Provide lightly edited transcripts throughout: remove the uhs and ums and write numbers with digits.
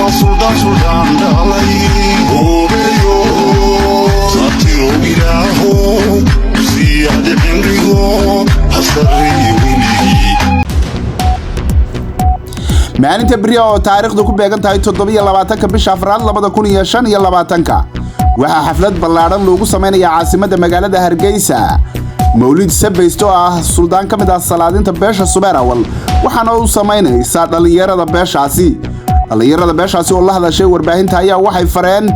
Sultan Sultan dalay Obeyo Satiro biraho Ziyade Henrigo Hasari winigi maalinta beri oo taariikhdu ku beegan tahay 27 bisha Afraad 2025 waxa xaflad ballaaran loogu sameeyay caasimadda magaalada Hargeysa Mawlid Sabaysto ah Suldaan kamid ah salaadinta beesha Subeer Awal waxaana uu sameynaysaa dhalinyarada beeshaasi oo la hadashay warbaahinta ayaa waxay fareen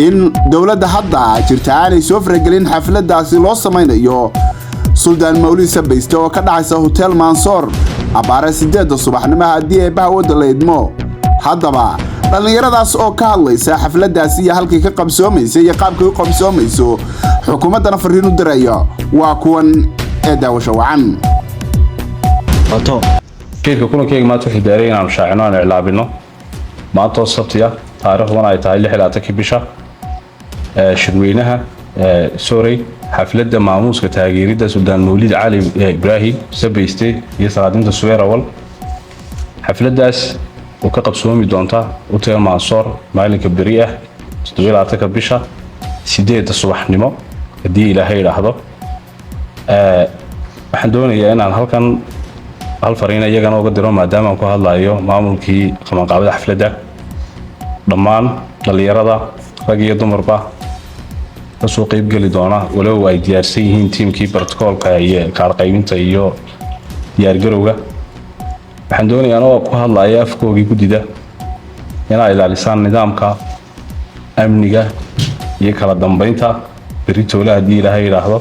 in dawladda hadda jirta aanay soo faragelin xafladaasi loo sameynayo Suldaan Mawlid Sabaysto oo ka dhacaysa Hotel Mansour abaara 8 subaxnimo hadii ay baawada leedmo haddaba dhalinyaradaas oo ka hadlaysa xafladaasi iyo halkii ka qabsoomaysay iyo qaabkii u qabsoomayso xukuumadana fariin u dirayo waa kuwan ee daawasho wacan kiilka kulankeyga maanta waxay daaray inaan shaacino aan iclaabino maanta sabtiya taariikhduna ay tahay 16 bisha shirweynaha sorry xafladda maamuuska taageerida Suldaan Mawlid Cali Ibrahim Sabayste iyo salaadinta Subeer Awal xafladaas oo ka qabsoomi doonta Hotel Mansour maalinka beri ah 17 bisha 8 subaxnimo hadii Ilaahay yiraahdo waxaan doonayaa inaan halkan hal fariin iyagana uga diro maadaama aan ku hadlayo maamulkii qabanqaabada xafladda dhammaan dhalinyarada rag iyo dumarba kasoo qayb gali doona walow ay diyaarsan yihiin teamkii protocolka iyo kala qaybinta iyo diyaar garowga waxaan doonayaa inaan ku hadlayo afkoogii gudida inay ilaalisaan nidaamka amniga iyo kala dambeynta beritoolaha hadii Ilaahay yiraahdo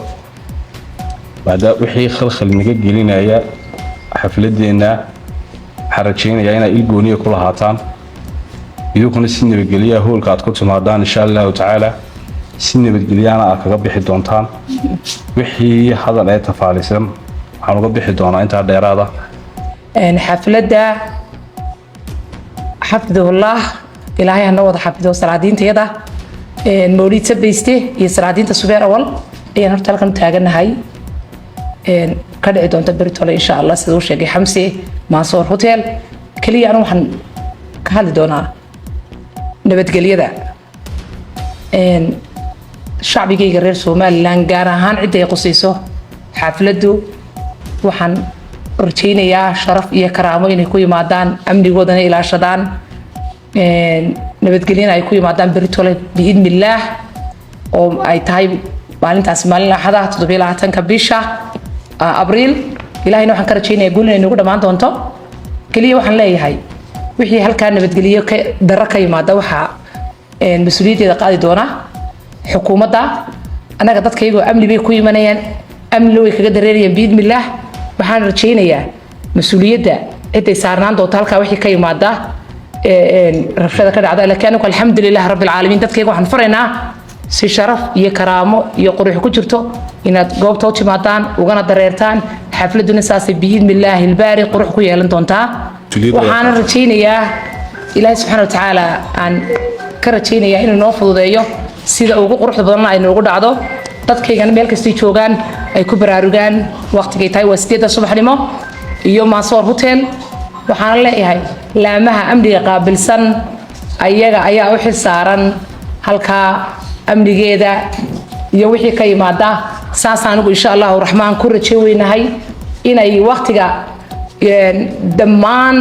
maadaama wixii khalkhal naga gelinaya xafladeena xarajeynaya inay ilgooniye ku lahaataan idukuna si nabadgelyo hoolka aad ku timaadaan insha Allah taala si nabadgelyana aad kaga bixi doontaan wixii hadal ay tafaalisan waxaan uga bixi doonaa inta dheeraada xafladda xafidullah Ilaahay hana wada xafido salaadiintayada Mawlid Sabayste iyo salaadiinta Subeer Awal ayaan horta halkan taaganahay ka dhici doonta beritoole insha Allah sidoo sheegay Xamse Mansour Hotel kaliya anu waxaan ka hadli doonaa nabadgelyada shacbigayga reer Soomaaliland gaar ahaan cid ay qosayso xafladdu waxaan rajaynayaa sharaf iyo karaamo inay ku yimaadaan amnigoodana ilaashadaan nabadgelyana ay ku yimaadaan beritoole biidmillaah oo ay tahay maalintaas maalin axada 17 bisha Abriil Ilaahayna waxaan ka rajaynayaa guul inay nagu dhamaan doonto kaliya waxaan leeyahay wixii halka nabadgeliyo ka dara ka yimaada waxa mas'uuliyadda qaadi doona xukuumadda anaga dadkaygu amni bay ku yimanayaan amni way kaga dareerayaan biidmillaah waxaan rajaynayaa mas'uuliyadda intay saarnaan doonto halka wixii ka yimaada rabshada ka dhacda laakiin alxamdulillaah rabbil caalamiin dadkaygu waxaan faraynaa si sharaf iyo karaamo iyo qurux ku jirto inaad goobta u timaadaan ugana dareertaan xafladuna saasay biidmillaah ilbaari qurux ku yeelan doontaa waxaan rajaynayaa Ilaahay subhanahu wa ta'ala aan ka rajaynayaa inuu noo fududeeyo sida ugu quruxda badan ay noogu dhacdo dadkaygana meel kasta joogaan ay ku baraarugaan waqtigay tahay waa 8 subaxnimo iyo Mansour Hotel waxaan leeyahay laamaha amniga qaabilsan ayaga ayaa u xilsaaran halka amnigeeda iyo wixii ka yimaada saasaan ugu insha Allah rahmaan ku rajaynahay inay waqtiga dhammaan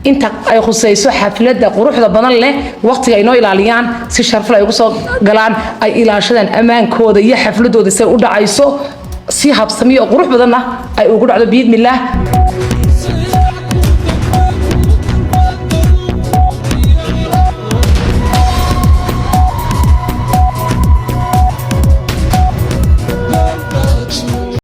inta ay khusayso xafladda quruxda badan leh waqtiga ay noo ilaaliyaan si sharaf leh ay ugu soo galaan ay ilaashadaan amaankooda iyo xafladooda si u dhacayso si habsami oo qurux badan ay ugu dhacdo biidmillaah